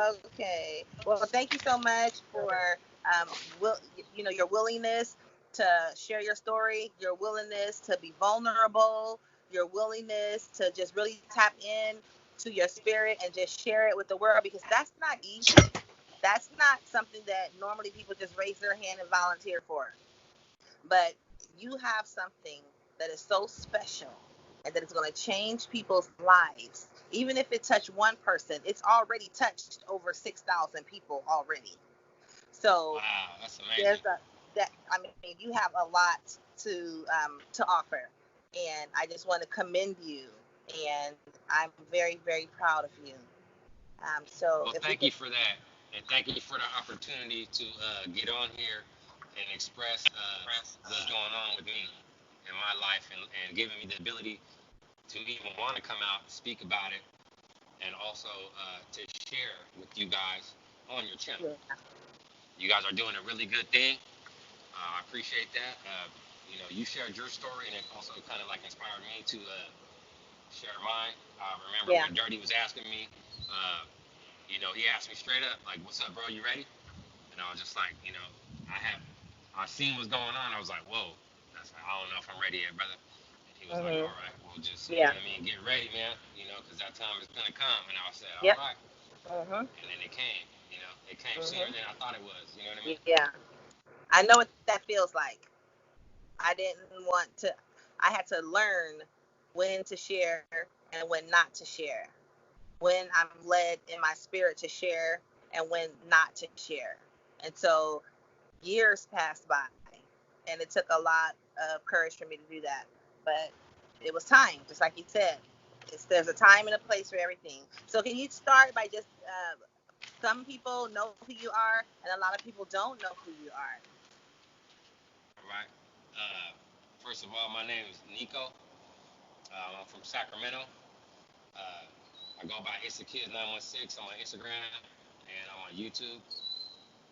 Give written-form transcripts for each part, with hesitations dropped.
Okay. Well, thank you so much for will your willingness to share your story, your willingness to be vulnerable, your willingness to just really tap in to your spirit and just share it with the world because that's not easy. That's not something that normally people just raise their hand and volunteer for. But you have something that is so special and that is going to change people's lives. Even if it touched one person, it's already touched over 6,000 people already. So Wow, that's there's amazing. a that I mean you have a lot to offer, and I just want to commend you, and I'm very very proud of you. So Well, if we thank could, you for that, and thank you for the opportunity to get on here and express what's going on with me in my life, and giving me the ability to even want to come out and speak about it, and also to share with you guys on your channel. yeah, You guys are doing a really good thing. I appreciate that. You shared your story, and it also kind of like inspired me to share mine. I remember yeah, when Dirty was asking me, uh, he asked me straight up, like, "What's up, bro? You ready?" And I was just like, I seen what's going on. I was like, "Whoa." I don't know if I'm ready yet, brother. And he was like, mhm, "All right, well, just yeah, get ready, man. Because that time is gonna come." And I said, "All yep, right." mhm, And then it came. It came sooner mhm, than I thought it was. You know what I mean? yeah. I know what that feels like. I didn't want to. I had to learn when to share and when not to share. When I'm led in my spirit to share and when not to share. And so years passed by, and it took a lot of courage for me to do that. But it was time, just like you said. There's a time and a place for everything. So can you start by just some people know who you are, and a lot of people don't know who you are. All right. Uh, First of all, my name is Nico. I'm from Sacramento. Uh, I go by It's the Kids 916 on my Instagram, and I'm on YouTube.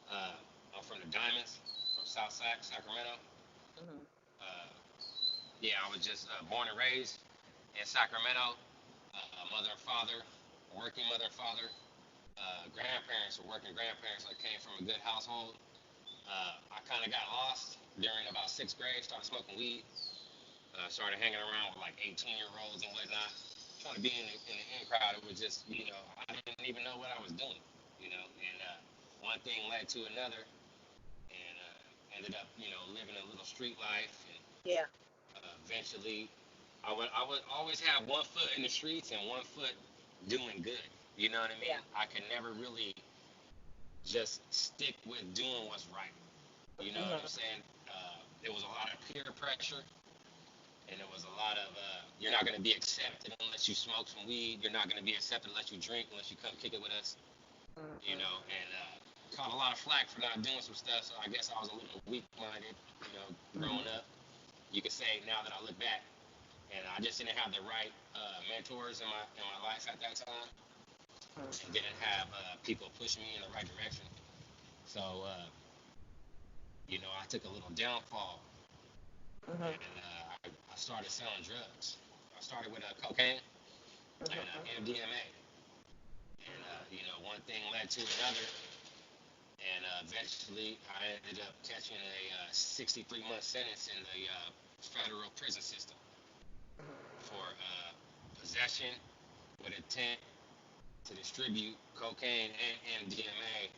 Uh, I'm from the Diamonds, from South Sacramento. Hmm. Uh, yeah, I was just born and raised in Sacramento. Mother and father, working mother and father. Grandparents were working grandparents. I came from a good household. I kind of got lost during about sixth grade. Started smoking weed. Started hanging around with like 18-year-olds and whatnot. Trying to be in the in crowd. It was just, I didn't even know what I was doing. And one thing led to another, and ended up, living a little street life. And Yeah. eventually, I would always have one foot in the streets and one foot doing good. You know what I Yeah. mean? I could never really just stick with doing what's right. You know what I'm Hmm. saying? There was a lot of peer pressure, and there was a lot of you're not going to be accepted unless you smoke some weed. You're not going to be accepted unless you drink, unless you come kick it with us. And caught a lot of flack for not doing some stuff. So I guess I was a little weak-minded, growing Hmm. up. You could say now that I look back, and I just didn't have the right mentors in my life at that time, and didn't have people pushing me in the right direction. So I took a little downfall, Hmm. and I started selling drugs. I started with cocaine and MDMA, and one thing led to another, and eventually I ended up catching a 63-month sentence in the federal prison system for possession with intent to distribute cocaine and MDMA,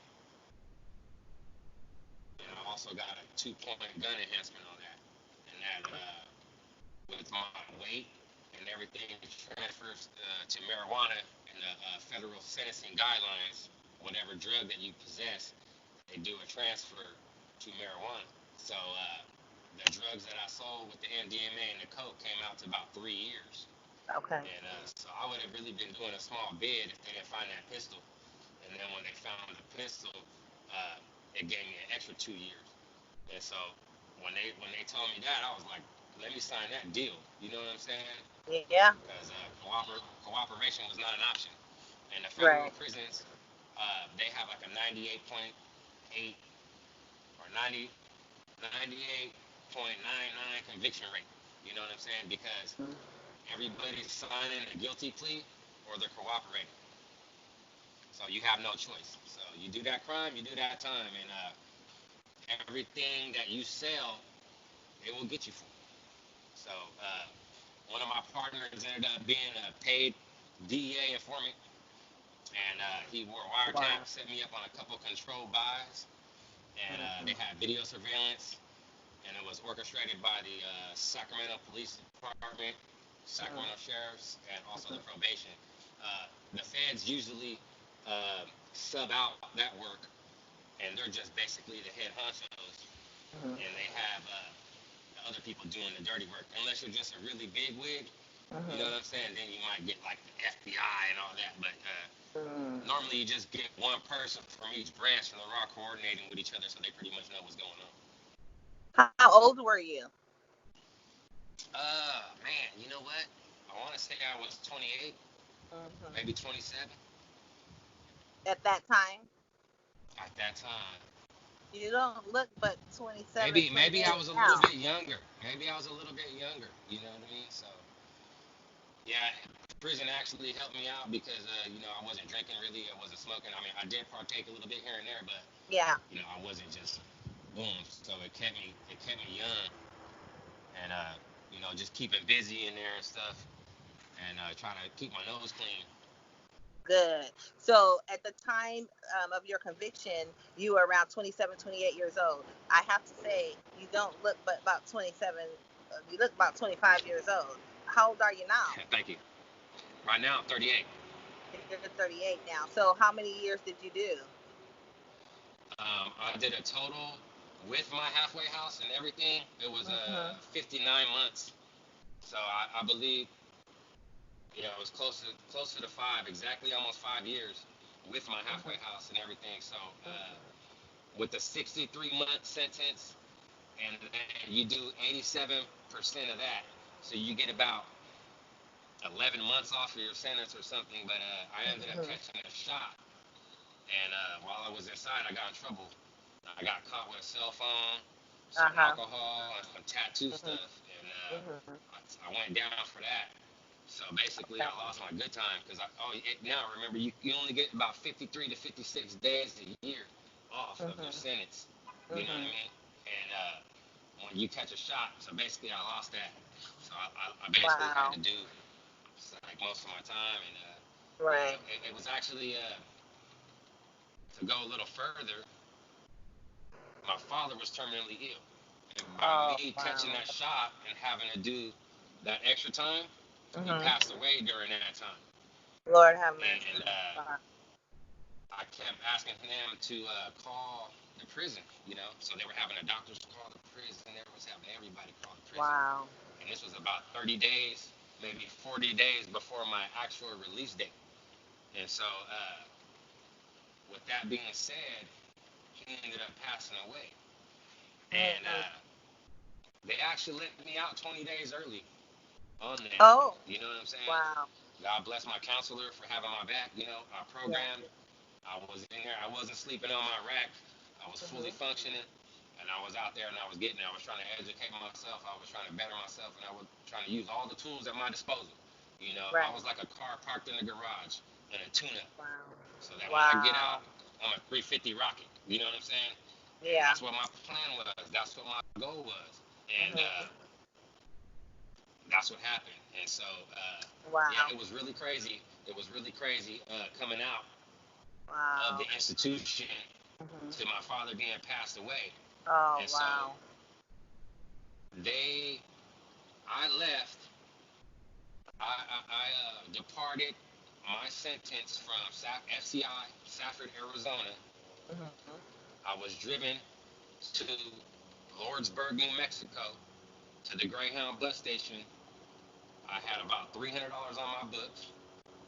and I also got a 2-point gun enhancement on that. And that, with my weight and everything, transfers to marijuana and the federal sentencing guidelines. Whatever drug that you possess, they do a transfer to marijuana. So the drugs that I sold with the MDMA and the coke came out to about 3 years. Okay. And so I would have really been doing a small bid if they didn't find that pistol. And then when they found the pistol, uh, it gave me an extra 2 years. And so when they told me that, I was like, let me sign that deal. You know what I'm saying? Yeah. Because cooperation was not an option. And the federal Right. prisons, they have like a 98.8 or 98.99 conviction rate. You know what I'm saying? Because everybody's signing a guilty plea or they're cooperating. So you have no choice. So you do that crime, you do that time, and everything that you sell, it will get you for. So one of my partners ended up being a paid DEA informant, and he wore a Wow. wiretap, set me up on a couple controlled buys, and Mm-hmm. they had video surveillance, and it was orchestrated by the Sacramento Police Department, Sacramento Sheriffs, and also the probation. The feds usually sub out that work, and they're just basically the head honchos, Mm-hmm. and they have other people doing the dirty work. Unless you're just a really big wig, you know Mm-hmm. what I'm saying? Then you might get like the FBI and all that. But Mm-hmm. normally you just get one person from each branch from the raw coordinating with each other, so they pretty much know what's going on. How old were you Man, you know what? I want to say I was 28, maybe 27 at that time? at that time. You don't look but 27, Maybe I 28 was a little now. bit younger. Maybe I was a little bit younger. You know what I mean? So yeah, prison actually helped me out because I wasn't drinking really. I wasn't smoking. I mean, I did partake a little bit here and there, but Yeah. I wasn't just boom. So it kept me young, and just keeping busy in there and stuff, and trying to keep my nose clean. Good. So at the time of your conviction, you were around 27, 28 years old. I have to say, you don't look but about 27. You look about 25 years old. How old are you now? Thank you. Right now I'm 38. You're 38 now. So how many years did you do? I did a total with my halfway house and everything. It was Mm-hmm. 59 months. So I believe it was closer to five, exactly almost 5 years with my halfway house and everything. So with the 63-month sentence, and then you do 87% of that, so you get about 11 months off of your sentence or something. But I ended up Mm-hmm. catching a shot, and while I was inside, I got in trouble. I got caught with a cell phone, some Uh-huh. alcohol, and some tattoo Mm-hmm. stuff, and Mm-hmm. I went down for that. So basically, I Okay. lost my good time because now remember you only get about 53 to 56 days a year off of your Mm-hmm. sentence. You know what I Mm-hmm. mean? And when you catch a shot, so basically I lost that. So I basically had Wow. to do like most of my time, and Right. it was actually to go a little further. My father was terminally ill, and by Oh, me catching wow. that shot and having to do that extra time, he Mm-hmm. passed away during that time. Lord have And mercy. Wow. I kept asking him to call the prison, So they were having the doctors call the prison. They was having everybody call the prison. Wow. And this was about 30 days, maybe 40 days before my actual release date. And so, with that being said, he ended up passing away. And Mm-hmm. they actually let me out 20 days early on that. Oh, You know what I'm saying? wow. God bless my counselor for having my back. I Yeah. programmed. I was in there. I wasn't sleeping on my rack. I was fully Mm-hmm. functioning, and I was out there and I was getting it. I was trying to educate myself. I was trying to better myself, and I was trying to use all the tools at my disposal. I Right. was like a car parked in the garage in a tune-up, Wow. so that when I get Wow. out, I'm a 350 rocket. You know what I'm saying? And Yeah. that's what my plan was. That's what my goal was. And Mm-hmm. that's what happened. And so, yeah, Wow. it was really crazy. It was really crazy coming out of the Wow. institution Mm-hmm. to my father being passed away. Oh, And so wow. I left. I departed my sentence from FCI, Safford, Arizona. Mm-hmm. I was driven to Lordsburg, New Mexico, to the Greyhound bus station. I had about $300 on my books.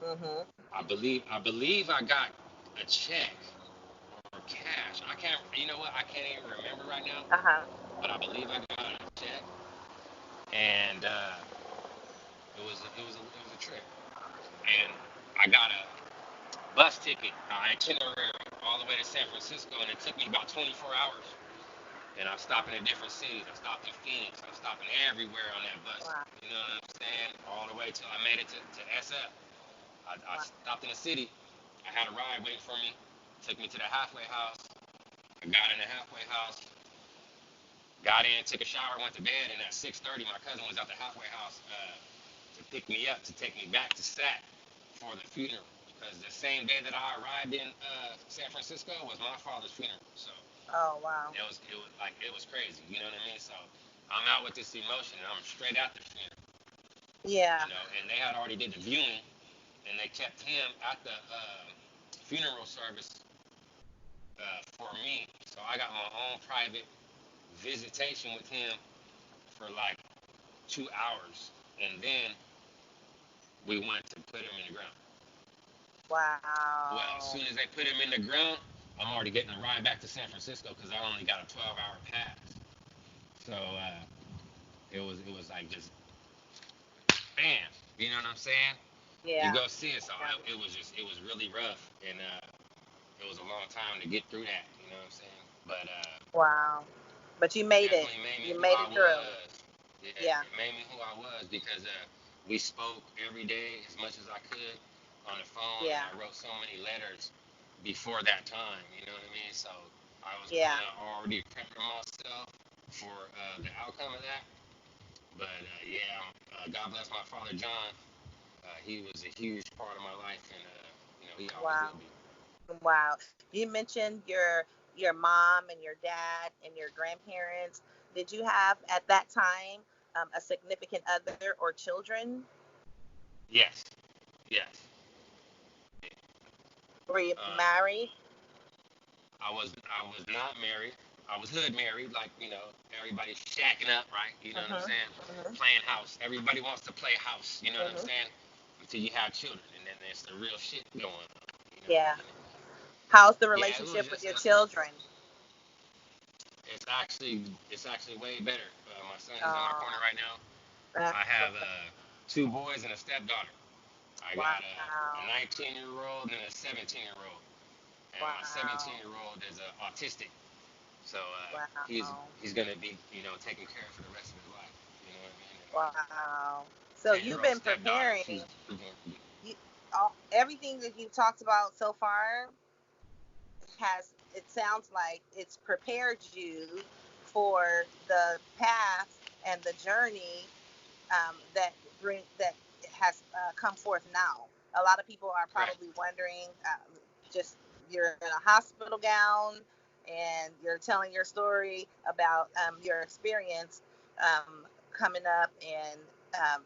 Mm-hmm. I believe I got a check or cash. I can't. You know what? I can't even remember right now. Uh-huh. But I believe I got a check, and it was a trip. And I got a bus ticket, itinerary all the way to San Francisco, and it took me about 24 hours. And I'm stopping in different cities. I stopped in Phoenix. I'm stopping everywhere on that bus. Wow. You know what I'm saying? All the way till I made it to SF. I Wow. stopped in a city, I had a ride waiting for me. Took me to the halfway house. I got in the halfway house. Got in, took a shower, went to bed, and at 6:30, my cousin was at the halfway house to pick me up to take me back to Sat for the funeral. Because the same day that I arrived in San Francisco was my father's funeral. So Oh, wow. it was crazy. You know what I mean? So I'm out with this emotion, and I'm straight at the funeral. Yeah. And they had already did the viewing, and they kept him at the funeral service for me. So I got my own private visitation with him for like 2 hours, and then we went to put him in the ground. Well, as Wow. soon as they put him in the ground, I'm already getting a ride back to San Francisco because I only got a 12-hour pass. So it was like just bam, you know what I'm saying? You Yeah. go see it. So it was really rough, and it was a long time to get through that. You know what I'm saying? But Wow. But you made it. definitely made me You who made I it through. was. Yeah, Yeah. it made me who I was because we spoke every day as much as I could on the phone, and Yeah. I wrote so many letters before that time. You know what I mean? So I was Yeah. kind of already prepping myself for the outcome of that. But yeah, God bless my father John. He was a huge part of my life, and he always Wow. will be. Wow. You mentioned your mom and your dad and your grandparents. Did you have at that time a significant other or children? Yes, yes. Were you Um, married? I was not married. I was hood married, like everybody's shacking up, right? You know what I'm Mhm. saying? Mhm. Playing house. Everybody wants to play house. You know what I'm Mhm. saying? Until you have children, and then there's the real shit going on. You know what I Yeah. mean? How's the Yeah, it was relationship with just your children? it's actually way better. My son is in my corner Oh, right now. that's I have okay. two boys and a stepdaughter. I got a Wow. 19-year-old and a 17-year-old, and my Wow. 17-year-old is autistic. So he's Wow. he's gonna be taken care of for the rest of his life. You know what I mean? And my Wow. So you've 10-year-old been stepdaughter, preparing. she's gonna be. You, everything that you've talked about so far has, it sounds like it's prepared you for the path and the journey that has come forth now. A lot of people are Correct. probably wondering, just you're in a hospital gown and you're telling your story about your experience coming up and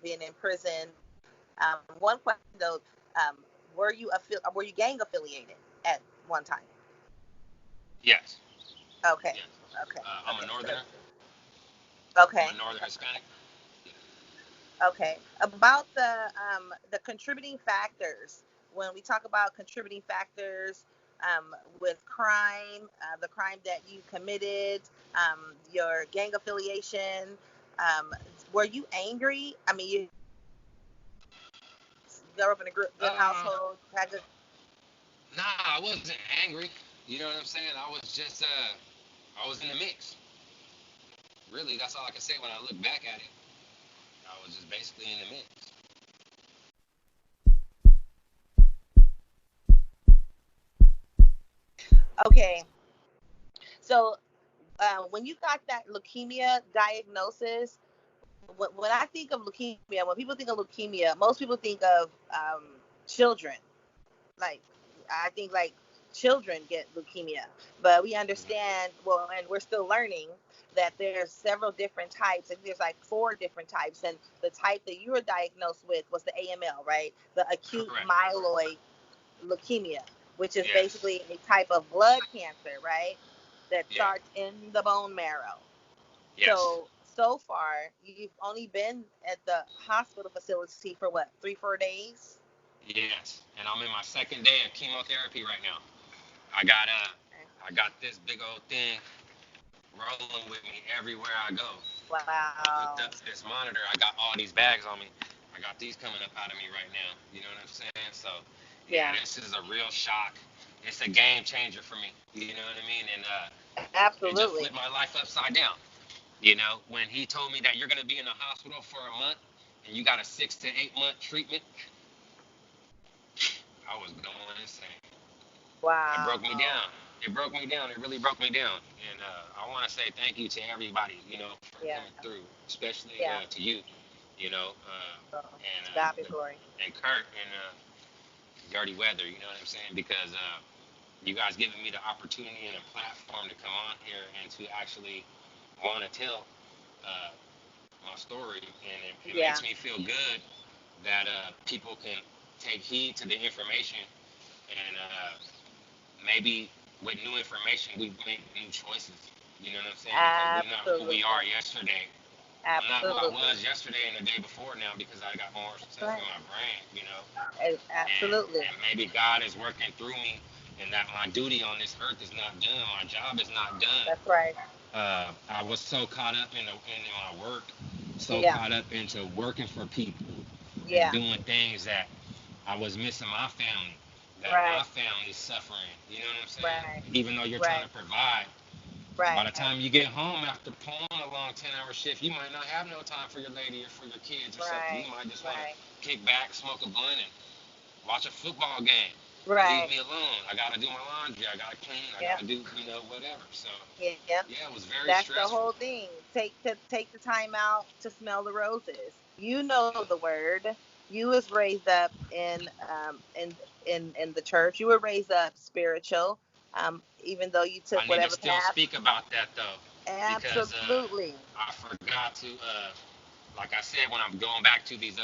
being in prison. One question though, um, were you gang affiliated at one time? Yes. Okay, Yes. okay, I'm a okay, northerner. I'm a okay, northern Hispanic. Yeah. okay. About the contributing factors. When we talk about contributing factors with crime, the crime that you committed, your gang affiliation, um, were you angry? I mean, you grew up in a good Uh, household, had good. nah, I wasn't angry. You know what I'm saying? I was in the mix. Really, that's all I can say when I look back at it. I was just basically in the mix. Okay, so when you got that leukemia diagnosis, when I think of leukemia, when people think of leukemia, most people think of children. Like, I think like children get leukemia, but we Mhm. understand, well, and we're still learning that there's several different types. I think there's like four different types, and the type that you were diagnosed with was the AML, right? The acute Correct. myeloid leukemia, which is Yes. basically a type of blood cancer, right? That Yeah. starts in the bone marrow. Yes. So far, you've only been at the hospital facility for what, 3 4 days? Yes. And I'm in my second day of chemotherapy right now. I got I got this big old thing rolling with me everywhere I go. I hooked Wow. up to this monitor. I got all these bags on me. I got these coming up out of me right now. You know what I'm saying? So, yeah, Yeah, this is a real shock. It's a game changer for me. You know what I mean? And it just absolutely. flipped my life upside down. When he told me that you're gonna be in the hospital for a month and you got a 6 to 8 month treatment, I was going insane. It Wow. broke me down. It broke me down. It really broke me down. And I want to say thank you to everybody, for Yeah. coming through, especially Yeah. to you, Oh, and to God be glory. Kurt and Dirty Weather. You know what I'm saying? Because you guys giving me the opportunity and a platform to come on here and to actually want to tell uh, my story, and it Yeah. makes me feel good that people can take heed to the information and maybe with new information we make new choices. You know what I'm saying? Because we're not who we Absolutely. are yesterday. I'm not who I Absolutely. was yesterday and the day before now because I got more That's stuff in right. my brain, Absolutely. and maybe God is working through me, and that my duty on this earth is not done. My job is not done. That's right. I was so caught up in my work, so Yeah. caught up into working for people and Yeah. doing things that I was missing my family, that my Right. family's suffering. You know what I'm saying? Right. Even though you're trying Right. to provide, by Right. the time you get home after pulling a long 10-hour shift, you might not have no time for your lady or for your kids or something. You Right. might just want to Right. kick back, smoke a blunt, and watch a football game. Leave Right. me alone. I gotta do my laundry. I gotta clean. I Yep. gotta do, whatever. So Yep. yeah, it was very That's the stressful. whole thing. Take the time out to smell the roses. You know the word. You was raised up in the church. You were raised up spiritual. Even though you took I need to whatever still path. speak about that though, because Absolutely. I forgot to, like I said, when I'm going back to these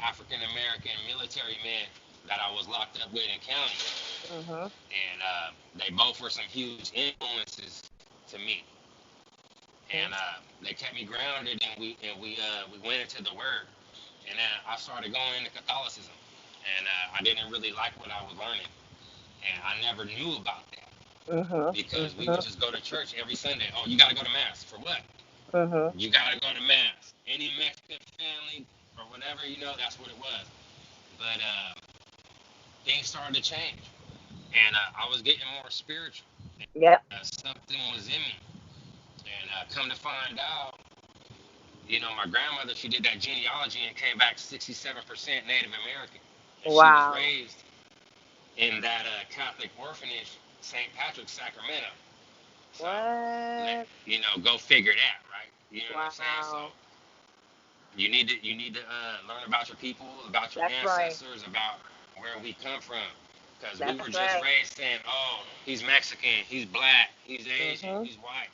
African American military men that I was locked up with in county, Mhm. and they both were some huge influences to me, and they kept me grounded, and we went into the Word, and then I started going into Catholicism, and I didn't really like what I was learning, and I never knew about that Mhm. because we would Mhm. just go to church every Sunday. Oh, you got to go to mass for what? Mhm. You got to go to mass. Any Mexican family or whatever, that's what it was. But things started to change, and I was getting more spiritual. Yep. Something was in me, and come to find out, my grandmother, she did that genealogy and came back 67% Native American, and she was Wow. raised in that Catholic orphanage, St. Patrick's, Sacramento. So, What? go figure that, right? You know what I'm saying? So Wow. you need to learn about your people, about your That's right. ancestors, about where we come from, because we were That's just right. raised saying, oh, he's Mexican, he's black, he's Asian, Mhm. he's white,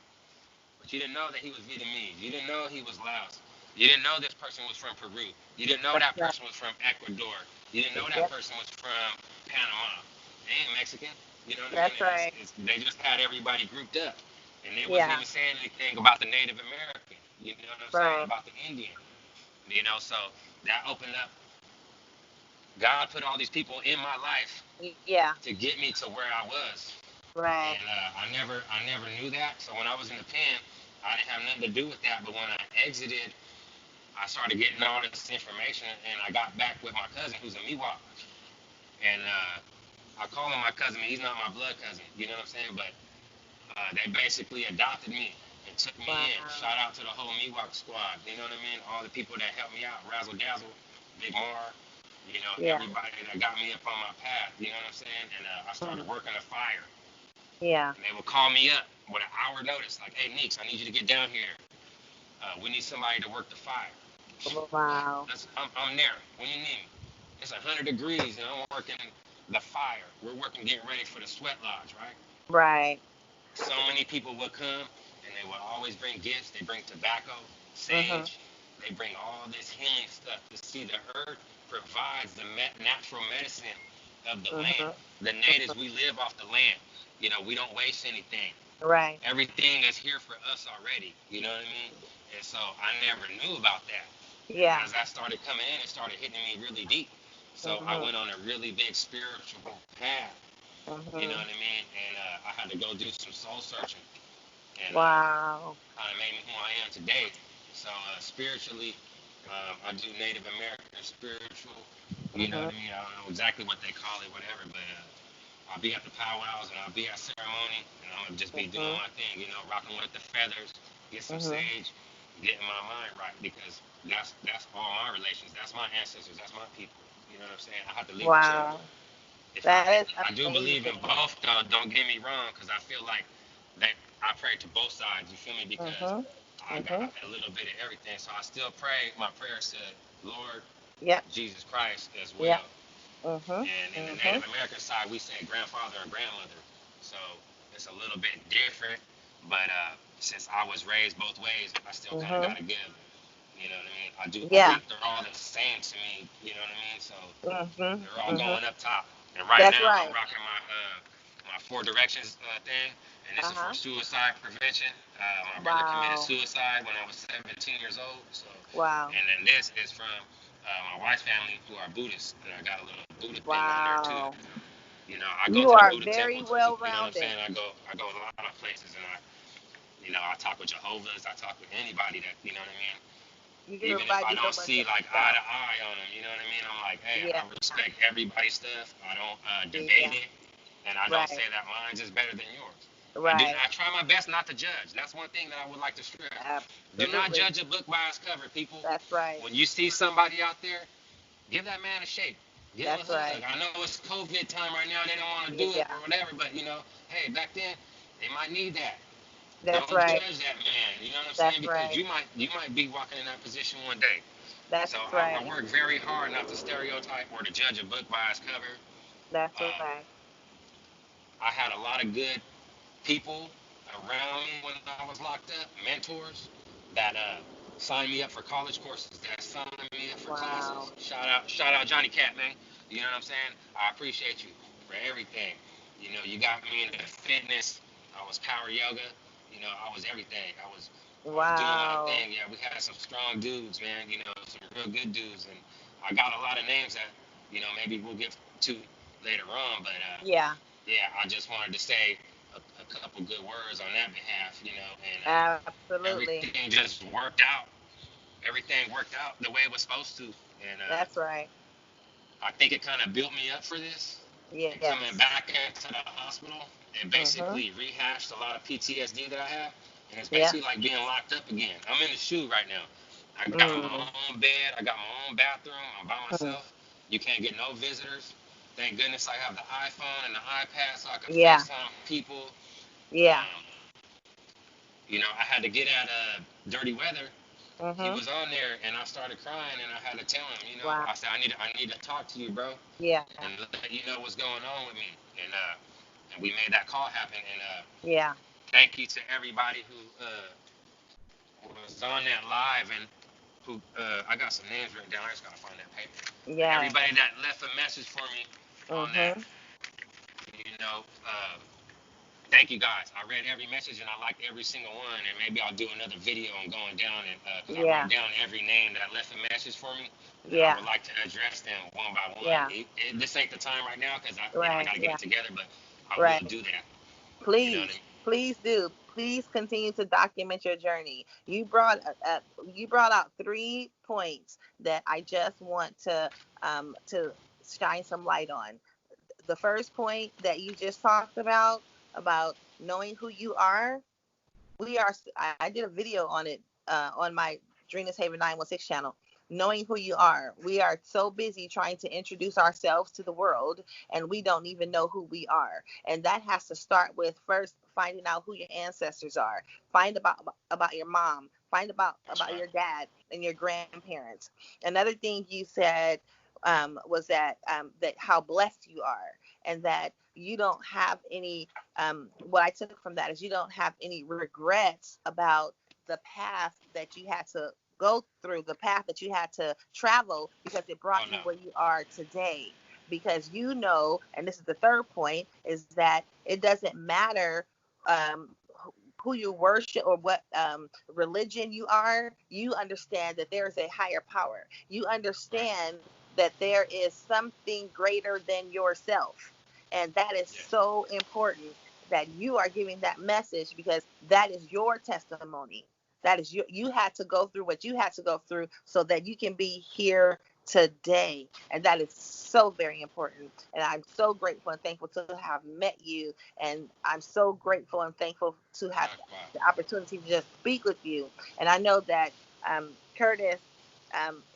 but you didn't know that he was Vietnamese. You didn't know he was Laos. You didn't know this person was from Peru. You didn't know That's that right. person was from Ecuador. You didn't know that Yep. person was from Panama. They ain't Mexican. You know what I mean? That's right. They just had everybody grouped up. And they wasn't Yeah. even saying anything about the Native American. You know what I'm saying? Right. About the Indian. So that opened up. God put all these people in my life Yeah. to get me to where I was. Right. And I never knew that. So when I was in the pen, I didn't have nothing to do with that. But when I exited, I started getting all this information, and I got back with my cousin, who's a Miwok, and I call him my cousin. He's not my blood cousin, you know what I'm saying? But they basically adopted me and took me in. Wow. Shout out to the whole Miwok squad, you know what I mean? All the people that helped me out, Razzle Dazzle, Big Mar, Yeah. everybody that got me up on my path, you know what I'm saying? And I started Mhm. working a fire. Yeah. And they would call me up with an hour notice, like, hey, Neeks, I need you to get down here. We need somebody to work the fire. What? Wow. I'm there. When you need me. It's 100 degrees and I'm working the fire. We're working getting ready for the sweat lodge, right? Right. So many people would come and they would always bring gifts. They bring tobacco, Mhm. sage. They bring all this healing stuff to see the earth provides the natural medicine of the land. Mhm. The natives, we live off the land. We don't waste anything. Right. Everything is here for us already. You know what I mean? And so I never knew about that. And Yeah. as I started coming in, it started hitting me really deep. So I Mhm. went on a really big spiritual path. You know Mhm. what I mean? And I had to go do some soul searching, and Wow. kind of made me who I am today. So spiritually, I do Native American spiritual. You know what Mhm. I mean? I don't know exactly what they call it, whatever, but I'll be at the powwows and I'll be at ceremony and I'm gonna just be doing Mhm. my thing, rocking with the feathers, get some Mhm. sage, getting my mind right because that's all my relations, that's my ancestors, that's my people. You know what I'm saying? I have to leave the church. Wow. if I That is I do believe in amazing. both though. Don't get me wrong, because I feel like that I pray to both sides. You feel me? Because Mhm. I Mhm. got a little bit of everything. So I still pray. My prayer said, Lord Yep. Jesus Christ as Yep. well. Mhm. And in the Mhm. Native American side, we say grandfather and grandmother. So it's a little bit different. But since I was raised both ways, I still kind of Mhm. got to give. You know what I mean? I do Yeah. think they're all the same to me. You know what I mean? So Mhm. they're all Mhm. going up top. And right That's now, I'm right. rocking my Four Directions thing, and this Uh is for huh. suicide prevention. My brother committed Wow. suicide when I was 17 years old. So, Wow. and then this is from my wife's family who are Buddhists, and I got a little Buddha thing on there too. Wow. You know, I go You to the are Buddha very temple too. well You know what I'm rounded. saying? I go a lot of places, and I talk with Jehovah's. I talk with anybody that, you know what I mean. You can Even if provide I you so don't much see like eye stuff. to eye on them, you know what I mean? I'm like, hey, Yeah. I respect everybody's stuff. I don't debate Yeah. it, and I don't Right. say that mine's is better than yours. Right. I try my best not to judge. That's one thing that I would like to stress. Do not Absolutely. judge a book by its cover, people. That's right. When you see somebody out there, give that man a shake. Give him a That's hug. right. I know it's COVID time right now. They don't want to do it Yeah. or whatever, but hey, back then they might need that. That's Don't right. judge that man. You know what I'm saying? That's Because right. you might be walking in that position one day. That's So I right. work very hard not to stereotype or to judge a book by its cover. That's Uh, right. I had a lot of good people around me when I was locked up, mentors that signed me up for college courses, that signed me up for classes. Wow. Shout out Johnny Cat, man. You know what I'm saying? I appreciate you for everything. You got me into fitness. I was power yoga. I was everything. I was doing my Wow. thing. Yeah, we had some strong dudes, man. Some real good dudes, and I got a lot of names that maybe we'll get to later on. But Yeah. yeah, I just wanted to say a couple good words on that behalf, and Absolutely. everything just worked out. Everything worked out the way it was supposed to, and That's right. I think it kind of built me up for this. And coming Yes. back into the hospital, and Mhm. basically rehashed a lot of PTSD that I have, and it's Yeah. basically like being locked up again. I'm in the shoe right now. I got my Mm. own bed. I got my own bathroom. I'm by Mm. myself. You can't get no visitors. Thank goodness I have the iPhone and the iPad so I can Yeah. FaceTime people. Yeah. Um, I had to get at Dirty Weather. He Mhm. was on there, and I started crying, and I had to tell him, Wow. I said, I need to talk to you, bro, Yeah. and let you know what's going on with me. And we made that call happen. And Yeah. thank you to everybody who was on that live, and who I got some names written down. I just gotta find that paper. And Yes. everybody that left a message for me on that, Mhm. you know, uh, thank you guys. I read every message and I liked every single one. And maybe I'll do another video on going down and because I wrote Yeah. down every name that left a message for me, and I Yeah. would like to address them one by one. Yeah. This ain't the time right now because I Right. got to get Yeah. it together, but I will Right. do that. You know what I Please, mean? please do. Please continue to document your journey. You brought out 3 points that I just want to shine some light on. The first point that you just talked about knowing who you are. I did a video on it on my Dreamers Haven 916 channel. Knowing who you are. We are so busy trying to introduce ourselves to the world, and we don't even know who we are. And that has to start with first finding out who your ancestors are. Find about your mom. Find That's about right. your dad and your grandparents. Another thing you said was that how blessed you are, and that you don't have any what I took from that is you don't have any regrets about the path that you had to go through, the path that you had to travel, because it Oh brought you no. where you are today. Because and this is the third point, is that it doesn't matter who you worship or what religion you are. You understand that there is a higher power. You Right. understand that there is something greater than yourself. And that is Yeah. so important that you are giving that message, because that is your testimony. That is you had to go through what you had to go through so that you can be here today. And that is so very important. And I'm so grateful and thankful to have met you. And I'm so grateful and thankful to have Likewise. the opportunity to just speak with you. And I know that Curtis,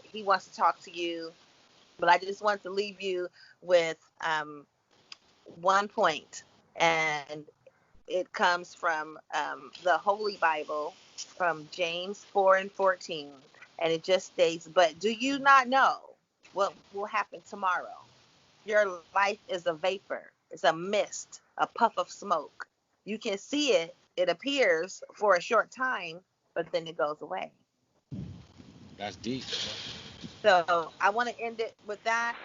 he wants to talk to you, but I just want to leave you with one point, and it comes from the Holy Bible, from James 4:14, and it just states, "But do you not know what will happen tomorrow? Your life is a vapor, it's a mist, a puff of smoke. You can see it, it appears for a short time, but then it goes away." That's deep. So I want to end it with that.